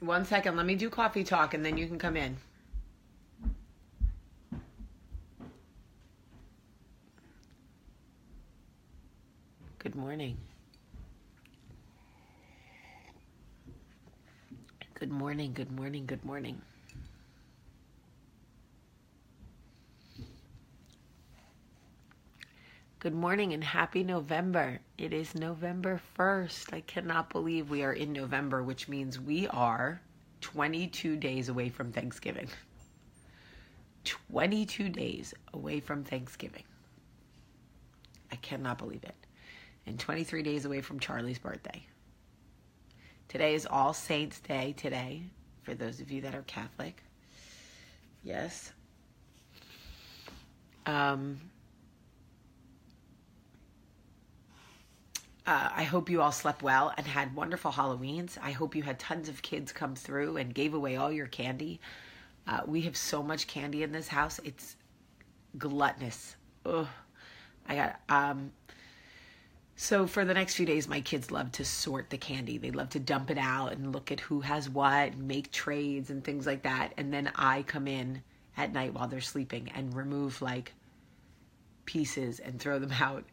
1 second. Let me do coffee talk and then you can come in. Good morning. Good morning, good morning, good morning. Good morning and happy November. It is November 1st. I cannot believe we are in November, which means we are 22 days away from Thanksgiving. 22 days away from Thanksgiving. I cannot believe it. And 23 days away from Charlie's birthday. Today is All Saints Day today, for those of you that are Catholic. Yes. I hope you all slept well and had wonderful Halloweens. I hope you had tons of kids come through and gave away all your candy. We have so much candy in this house. It's gluttonous. Ugh. So for the next few days, my kids love to sort the candy. They love to dump it out and look at who has what and make trades and things like that. And then I come in at night while they're sleeping and remove like pieces and throw them out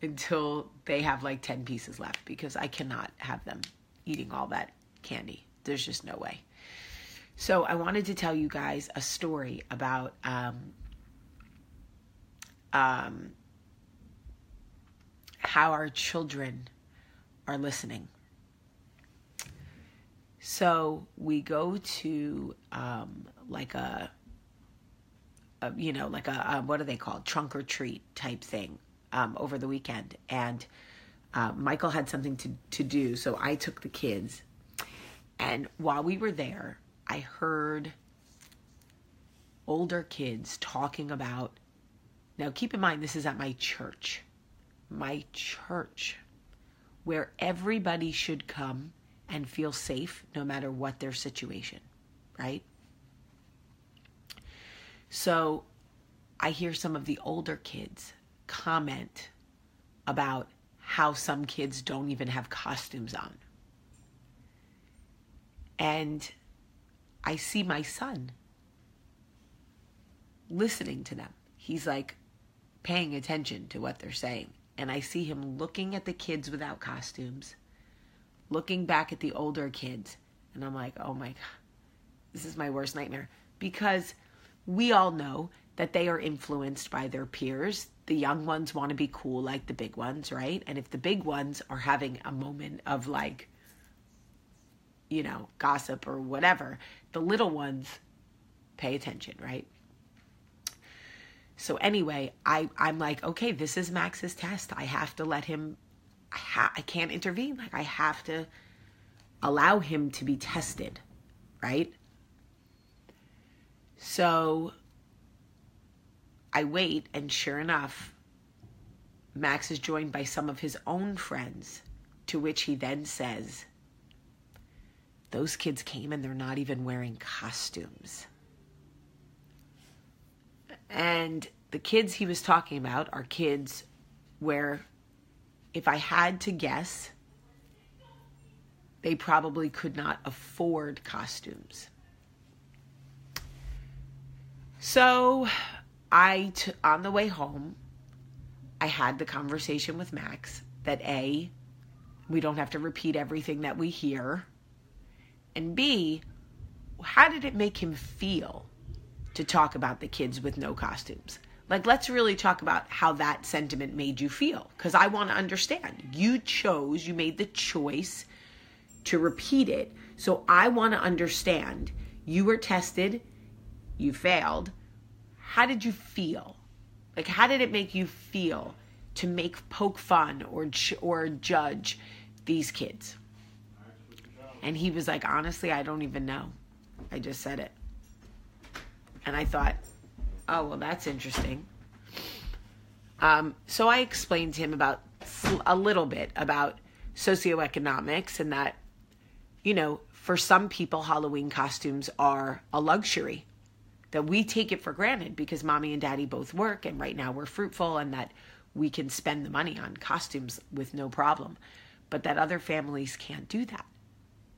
until they have like 10 pieces left, because I cannot have them eating all that candy. There's just no way. So I wanted to tell you guys a story about how our children are listening. So we go to what are they called? Trunk or treat type thing over the weekend. And Michael had something to do, so I took the kids. And while we were there, I heard older kids talking about, now keep in mind this is at my church, where everybody should come and feel safe no matter what their situation, right? So I hear some of the older kids comment about how some kids don't even have costumes on. And I see my son listening to them. He's like paying attention to what they're saying. And I see him looking at the kids without costumes, looking back at the older kids. And I'm like, oh my God, this is my worst nightmare. Because we all know that they are influenced by their peers. The young ones want to be cool like the big ones, right? And if the big ones are having a moment of like, gossip or whatever, the little ones pay attention, right? So anyway, I'm like, okay, this is Max's test. I have to let him, I can't intervene. Like, I have to allow him to be tested, right? So I wait, and sure enough, Max is joined by some of his own friends, to which he then says, those kids came and they're not even wearing costumes. And the kids he was talking about are kids where, if I had to guess, they probably could not afford costumes. So on the way home, I had the conversation with Max that A, we don't have to repeat everything that we hear, and B, how did it make him feel to talk about the kids with no costumes? Like, let's really talk about how that sentiment made you feel, because I want to understand. You made the choice to repeat it, so I want to understand. You were tested, you failed. How did you feel? Like, how did it make you feel to poke fun or judge these kids? And he was like, honestly, I don't even know. I just said it. And I thought, oh, well, that's interesting. So I explained to him a little bit about socioeconomics, and that, for some people, Halloween costumes are a luxury, that we take it for granted because mommy and daddy both work, and right now we're fruitful, and that we can spend the money on costumes with no problem. But that other families can't do that,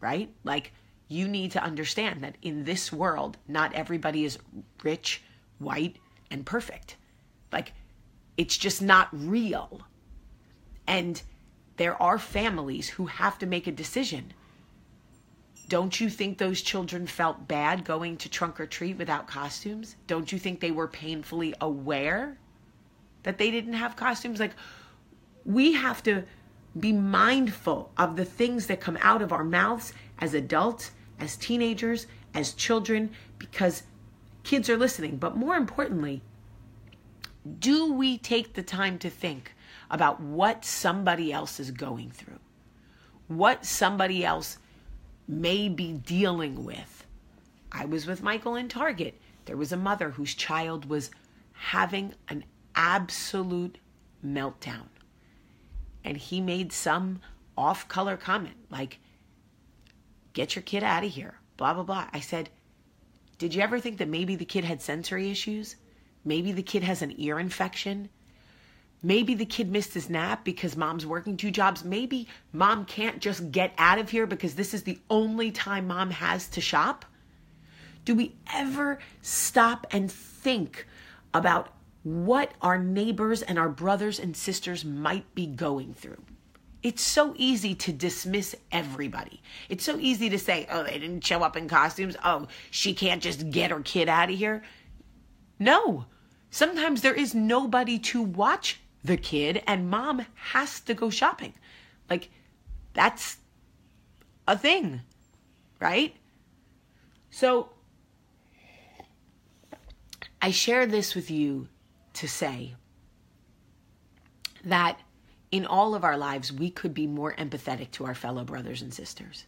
right? Like, you need to understand that in this world, not everybody is rich, white, and perfect. Like, it's just not real. And there are families who have to make a decision. Don't you think those children felt bad going to trunk or treat without costumes? Don't you think they were painfully aware that they didn't have costumes? Like, we have to be mindful of the things that come out of our mouths as adults, as teenagers, as children, because kids are listening. But more importantly, do we take the time to think about what somebody else is going through? What somebody else may be dealing with? I was with Michael in Target. There was a mother whose child was having an absolute meltdown. And he made some off-color comment like, get your kid out of here, blah, blah, blah. I said, did you ever think that maybe the kid had sensory issues? Maybe the kid has an ear infection? Maybe the kid missed his nap because mom's working 2 jobs. Maybe mom can't just get out of here because this is the only time mom has to shop. Do we ever stop and think about what our neighbors and our brothers and sisters might be going through? It's so easy to dismiss everybody. It's so easy to say, oh, they didn't show up in costumes. Oh, she can't just get her kid out of here. No, sometimes there is nobody to watch the kid and mom has to go shopping. Like, that's a thing, right? So I share this with you to say that in all of our lives, we could be more empathetic to our fellow brothers and sisters.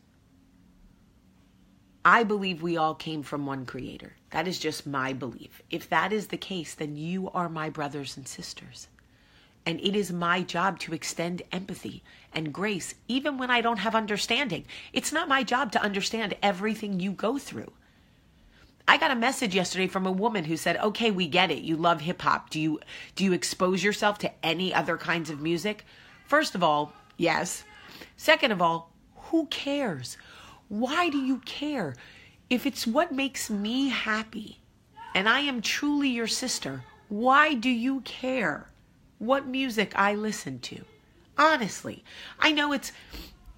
I believe we all came from one creator. That is just my belief. If that is the case, then you are my brothers and sisters. And it is my job to extend empathy and grace, even when I don't have understanding. It's not my job to understand everything you go through. I got a message yesterday from a woman who said, okay, we get it. You love hip hop. Do you expose yourself to any other kinds of music? First of all, yes. Second of all, who cares? Why do you care? If it's what makes me happy and I am truly your sister, why do you care what music I listen to? Honestly, I know it's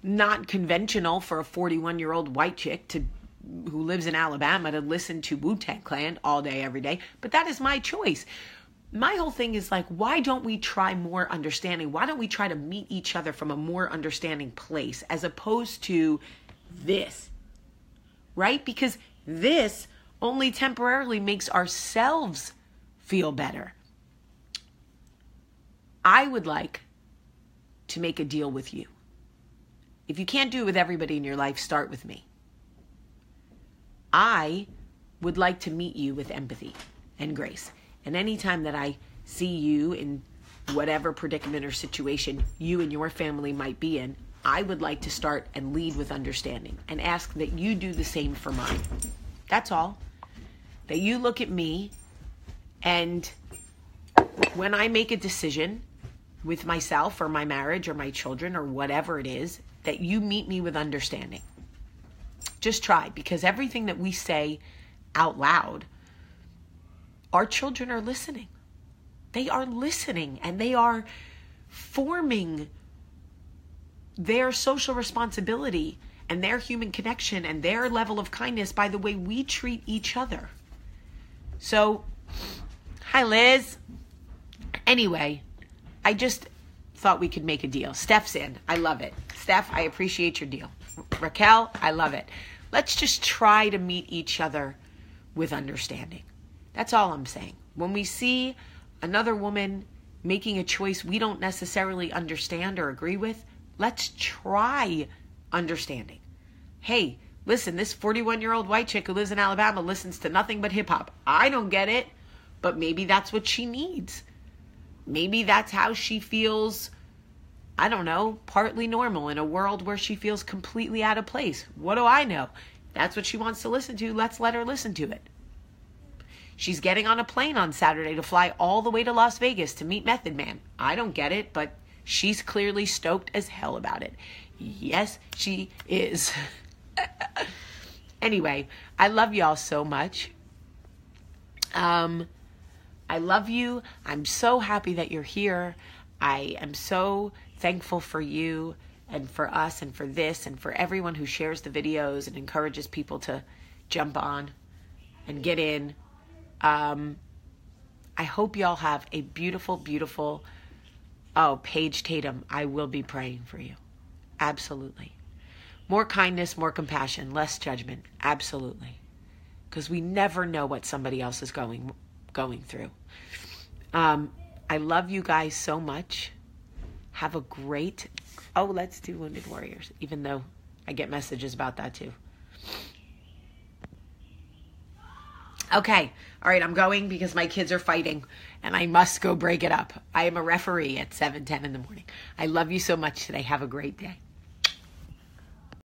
not conventional for a 41-year-old white chick who lives in Alabama to listen to Wu-Tang Clan all day, every day, but that is my choice. My whole thing is like, why don't we try more understanding? Why don't we try to meet each other from a more understanding place as opposed to this, right? Because this only temporarily makes ourselves feel better. I would like to make a deal with you. If you can't do it with everybody in your life, start with me. I would like to meet you with empathy and grace. And anytime that I see you in whatever predicament or situation you and your family might be in, I would like to start and lead with understanding and ask that you do the same for mine. That's all. That you look at me, and when I make a decision with myself or my marriage or my children or whatever it is, that you meet me with understanding. Just try, because everything that we say out loud, our children are listening. They are listening, and they are forming their social responsibility and their human connection and their level of kindness by the way we treat each other. So, hi Liz. Anyway, I just thought we could make a deal. Steph's in. I love it. Steph, I appreciate your deal. Raquel, I love it. Let's just try to meet each other with understanding. That's all I'm saying. When we see another woman making a choice we don't necessarily understand or agree with, let's try understanding. Hey, listen, this 41-year-old white chick who lives in Alabama listens to nothing but hip hop. I don't get it, but maybe that's what she needs. Maybe that's how she feels, I don't know, partly normal in a world where she feels completely out of place. What do I know? That's what she wants to listen to. Let's let her listen to it. She's getting on a plane on Saturday to fly all the way to Las Vegas to meet Method Man. I don't get it, but she's clearly stoked as hell about it. Yes, she is. Anyway, I love y'all so much. I love you. I'm so happy that you're here. I am so thankful for you and for us and for this and for everyone who shares the videos and encourages people to jump on and get in. I hope y'all have a beautiful, beautiful, Paige Tatum, I will be praying for you. Absolutely. More kindness, more compassion, less judgment. Absolutely. Because we never know what somebody else is going through. I love you guys so much. Have a great... let's do Wounded Warriors, even though I get messages about that too. Okay. All right, I'm going because my kids are fighting and I must go break it up. I am a referee at 7:10 in the morning. I love you so much today. Have a great day.